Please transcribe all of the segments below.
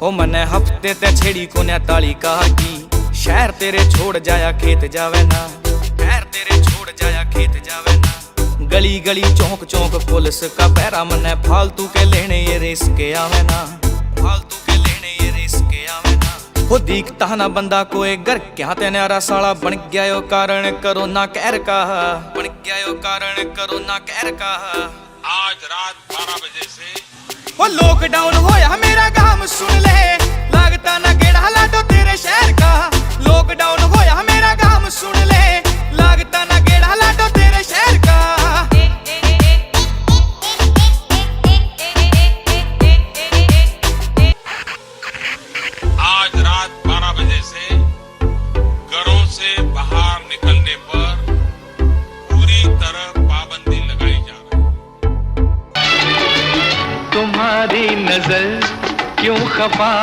हो मने हफ्ते ते छेड़ी को ने ताली कहा की शहर तेरे छोड़ जाया खेत जावे ना, शहर तेरे छोड़ जाया खेत जावे ना। गली गली चौक चौक पुलिस का पैरा मने फालतू के लेने ये रिस्क आवे ना, फालतू के लेने ये रिस्क आवे ना। वो दिखता ना बंदा कोई घर क्या ते न्यारा साला बन गया यो कारण कोरोना कहर का, बन गया यो कारण कोरोना कहर का। आज रात 12 बजे से वो लॉकडाउन होया मेरा काम सुन ले, लागता ना गेड़ा लाडो तेरे शहर का। लॉकडाउन होया मेरा काम सुन ले, लागता ना गेड़ा लाडो तेरे शहर का। आज रात 12 बजे से घरों से बाहर निकलने पर पूरी तरह पाबंदी लगाई जा रही है। तुम्हारी नजर क्यों खफा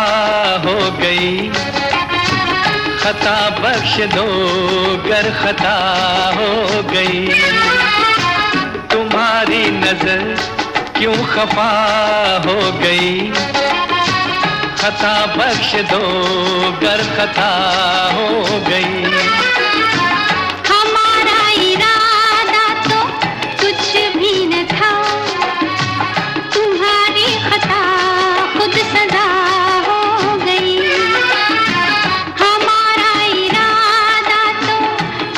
हो गई, खता बख्श दो गर खता हो गई। तुम्हारी नजर क्यों खफा हो गई, खता बख्श दो गर खता हो गई। हमारा इरादा तो कुछ भी न था, तुम्हारी खता खुद सजा हो गई। हमारा इरादा तो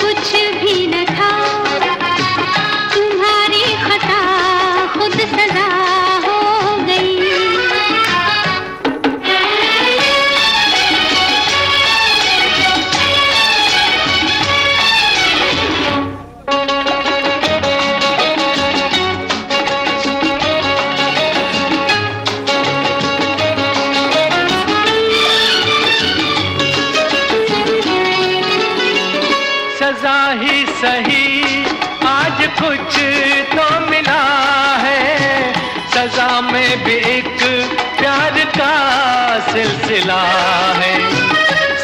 कुछ भी न था, तुम्हारी खता खुद सजा हो गई। सजा ही सही आज कुछ तो मिला है, सजा में भी एक प्यार का सिलसिला है।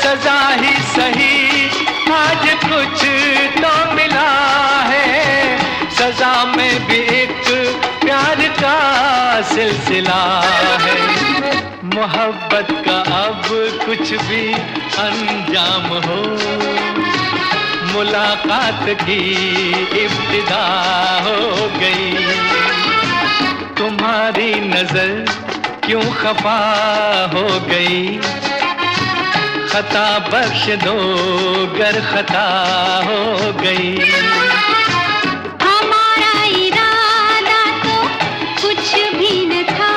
सजा ही सही आज कुछ तो मिला है, सजा में भी एक प्यार का सिलसिला है। मोहब्बत का अब कुछ भी अंजाम हो, मुलाकात की इब्तिदा हो गई। तुम्हारी नजर क्यों खफा हो गई, खता बख्श दो गर खता हो गई। हमारा इरादा तो कुछ भी न था,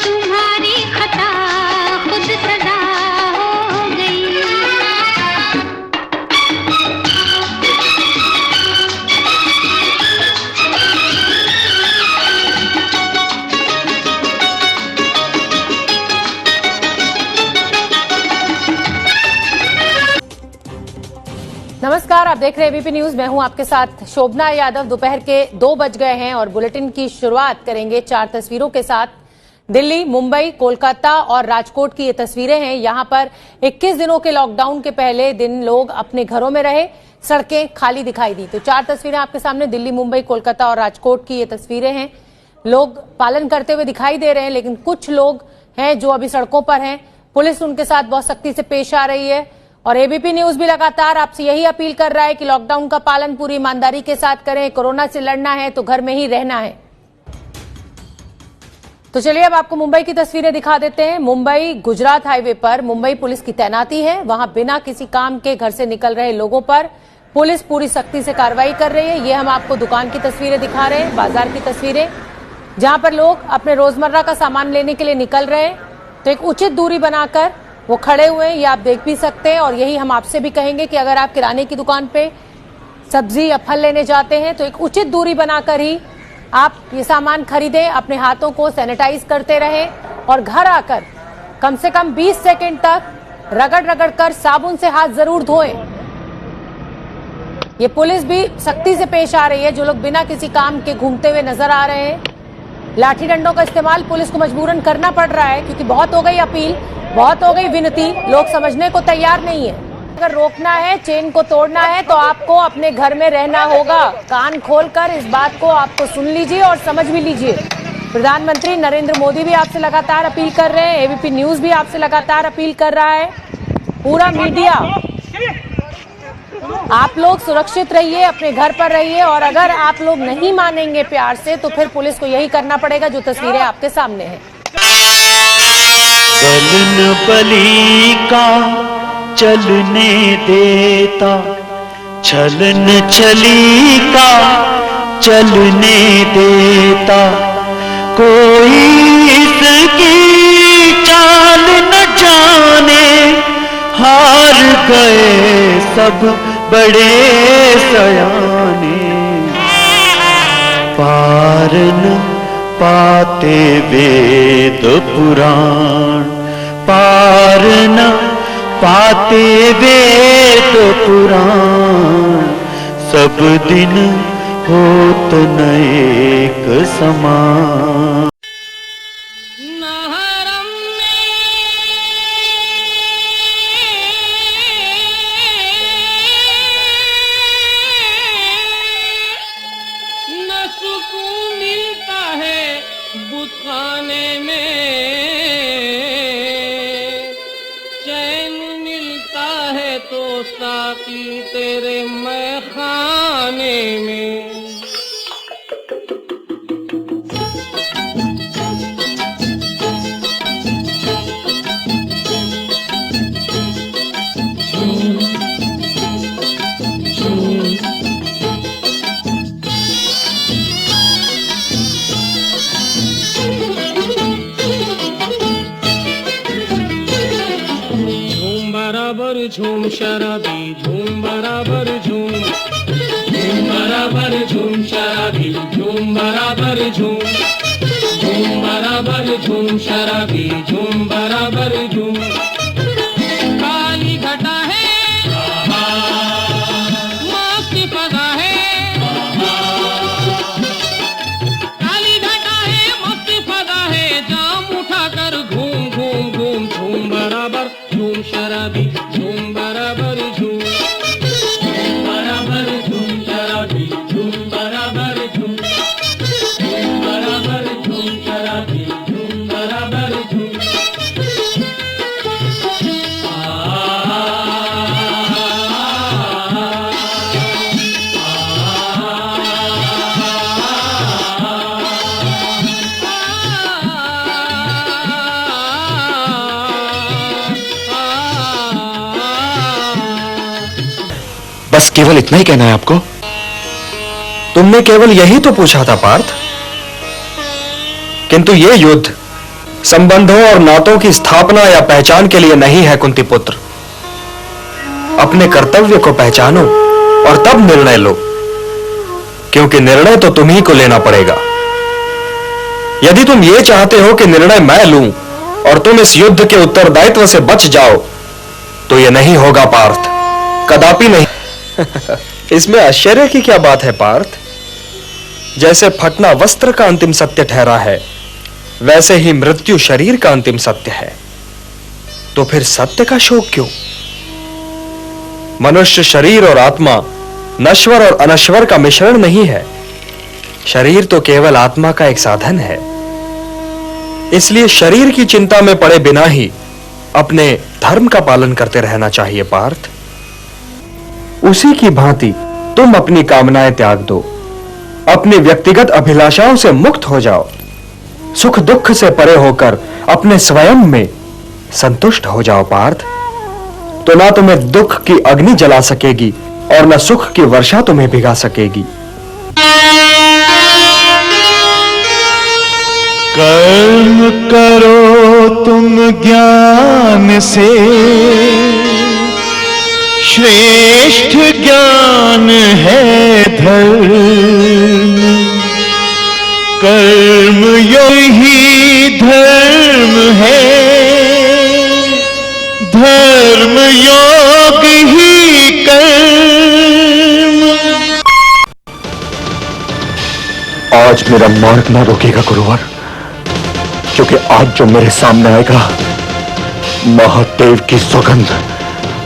तुम्हारी खता खुद सजा हो गई। नमस्कार, आप देख रहे हैं एबीपी न्यूज। मैं हूं आपके साथ शोभना यादव। दोपहर के 2 बज गए हैं और बुलेटिन की शुरुआत करेंगे 4 तस्वीरों के साथ। दिल्ली, मुंबई, कोलकाता और राजकोट की ये तस्वीरें हैं। यहां पर 21 दिनों के लॉकडाउन के पहले दिन लोग अपने घरों में रहे, सड़कें खाली दिखाई दी। तो 4 तस्वीरें आपके सामने, दिल्ली, मुंबई, कोलकाता और राजकोट की ये तस्वीरें हैं। लोग पालन करते हुए दिखाई दे रहे हैं, लेकिन कुछ लोग हैं जो अभी सड़कों पर हैं। पुलिस उनके साथ बहुत सख्ती से पेश आ रही है और एबीपी न्यूज भी लगातार आपसे यही अपील कर रहा है कि लॉकडाउन का पालन पूरी ईमानदारी के साथ करें। कोरोना से लड़ना है तो घर में ही रहना है। तो चलिए अब आपको मुंबई की तस्वीरें दिखा देते हैं। मुंबई गुजरात हाईवे पर मुंबई पुलिस की तैनाती है। वहां बिना किसी काम के घर से निकल रहे लोगों पर पुलिस पूरी सख्ती से कार्रवाई कर रही है। ये हम आपको दुकान की तस्वीरें दिखा रहे हैं, बाजार की तस्वीरें, जहां पर लोग अपने रोजमर्रा का सामान लेने के लिए निकल रहे हैं। तो एक उचित दूरी बनाकर वो खड़े हुए हैं, ये आप देख भी सकते हैं। और यही हम आपसे भी कहेंगे कि अगर आप किराने की दुकान पे सब्जी या फल लेने जाते हैं तो एक उचित दूरी बनाकर ही आप ये सामान खरीदें। अपने हाथों को सैनिटाइज करते रहें और घर आकर कम से कम 20 सेकंड तक रगड़ रगड़ कर साबुन से हाथ जरूर धोएं। ये पुलिस भी सख्ती से पेश आ रही है। जो लोग बिना किसी काम के घूमते हुए नजर आ रहे हैं, लाठी डंडों का इस्तेमाल पुलिस को मजबूरन करना पड़ रहा है, क्योंकि बहुत हो गई अपील, बहुत हो गई विनती, लोग समझने को तैयार नहीं है। अगर रोकना है, चेन को तोड़ना है तो आपको अपने घर में रहना होगा। कान खोलकर इस बात को आपको सुन लीजिए और समझ भी लीजिए। प्रधानमंत्री नरेंद्र मोदी भी आपसे लगातार अपील कर रहे हैं, एबीपी न्यूज भी आपसे लगातार अपील कर रहा है, पूरा मीडिया। आप लोग सुरक्षित रहिए, अपने घर पर रहिए, और अगर आप लोग नहीं मानेंगे प्यार से तो फिर पुलिस को यही करना पड़ेगा जो तस्वीरें आपके सामने हैं। बलन बली का चलने देता, छलन छली का चलने देता, कोई इसकी चाल न जाने, हार गए सब बड़े सयाने, पार न पाते वेद पुराण, पार न पाते वेद पुराण, सब दिन होत न एक समान। बुतखाने में चैन मिलता है तो साकी तेरे मैखाने में। झूम शराबी झूम बराबर झूम, झूम बराबर झूम शराबी झूम बराबर झूम, झूम बराबर झूम शराबी झूम बराबर झूम। काली घटा है मौत की फजा है, काली घटा है मौत की फजा है, जाम उठाकर घूम घूम घूम, झूम बराबर झूम शराबी झूम बराबर झूम, झूम बराबर झूम शराबी झूम बराबर झूम, झूम बराबर झूम शराबी झूम बराबर झूम। बस केवल इतना ही कहना है आपको? तुमने केवल यही तो पूछा था पार्थ, किंतु यह युद्ध संबंधों और नातों की स्थापना या पहचान के लिए नहीं है कुंती पुत्र। अपने कर्तव्य को पहचानो और तब निर्णय लो, क्योंकि निर्णय तो तुम्ही को लेना पड़ेगा। यदि तुम ये चाहते हो कि निर्णय मैं लूं और तुम इस युद्ध के उत्तरदायित्व से बच जाओ, तो यह नहीं होगा पार्थ, कदापि नहीं। इसमें आश्चर्य की क्या बात है पार्थ? जैसे फटना वस्त्र का अंतिम सत्य ठहरा है, वैसे ही मृत्यु शरीर का अंतिम सत्य है। तो फिर सत्य का शोक क्यों? मनुष्य शरीर और आत्मा नश्वर और अनश्वर का मिश्रण नहीं है। शरीर तो केवल आत्मा का एक साधन है। इसलिए शरीर की चिंता में पड़े बिना ही अपने धर्म का पालन करते रहना चाहिए पार्थ। उसी की भांति तुम अपनी कामनाएं त्याग दो, अपनी व्यक्तिगत अभिलाषाओं से मुक्त हो जाओ, सुख दुख से परे होकर अपने स्वयं में संतुष्ट हो जाओ पार्थ। तो ना तुम्हें दुख की अग्नि जला सकेगी और न सुख की वर्षा तुम्हें भिगा सकेगी। कर्म करो तुम ज्ञान से, श्रेष्ठ ज्ञान है धर्म, कर्म ही धर्म है, धर्म योग ही कर्म। आज मेरा मार्ग ना रोकेगा गुरुवर, क्योंकि आज जो मेरे सामने आएगा, महादेव की सौगंध,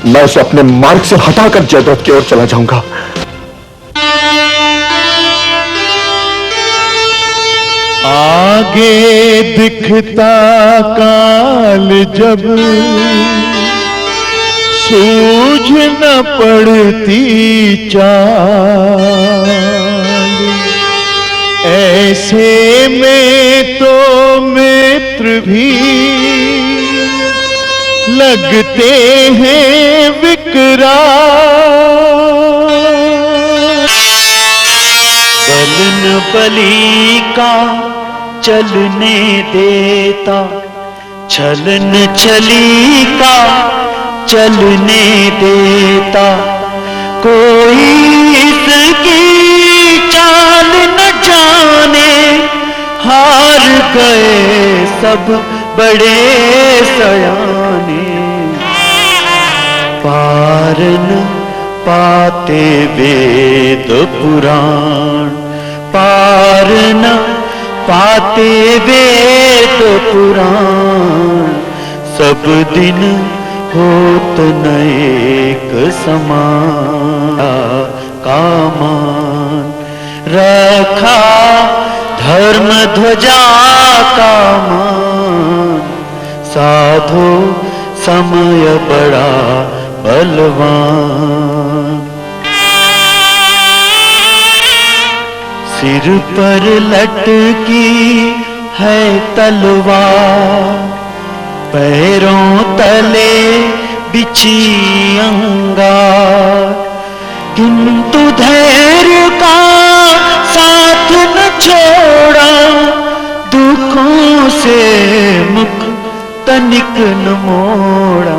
मैं उसे अपने मार्ग से हटाकर जयद्रथ की ओर चला जाऊंगा। आगे दिखता काल जब सूझ न पड़ती चाल, ऐसे में तो मित्र भी लगते हैं विकराल। बलन बली का चलने देता, छलन छली का चलने देता, कोई इसकी चाल न जाने, हार गए सब बड़े सयाने। पार न पाते वेद पुराण, पार न पाते वेद पुराण, सब दिन होत न एक समान। कामान रखा धर्म ध्वजा का मान, साधो समय बड़ा बलवान। सिर पर लटकी है तलवार, पैरों तले बिछी अंगार, किंतु धैर्य का साथ न छोड़ा, दुखों से मुख तनिक न मोड़ा।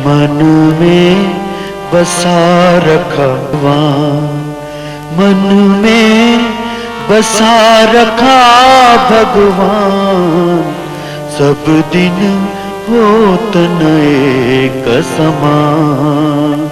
मन में बसा रखा भगवान, मन में बसा रखा भगवान, सब दिन होत न एक समान।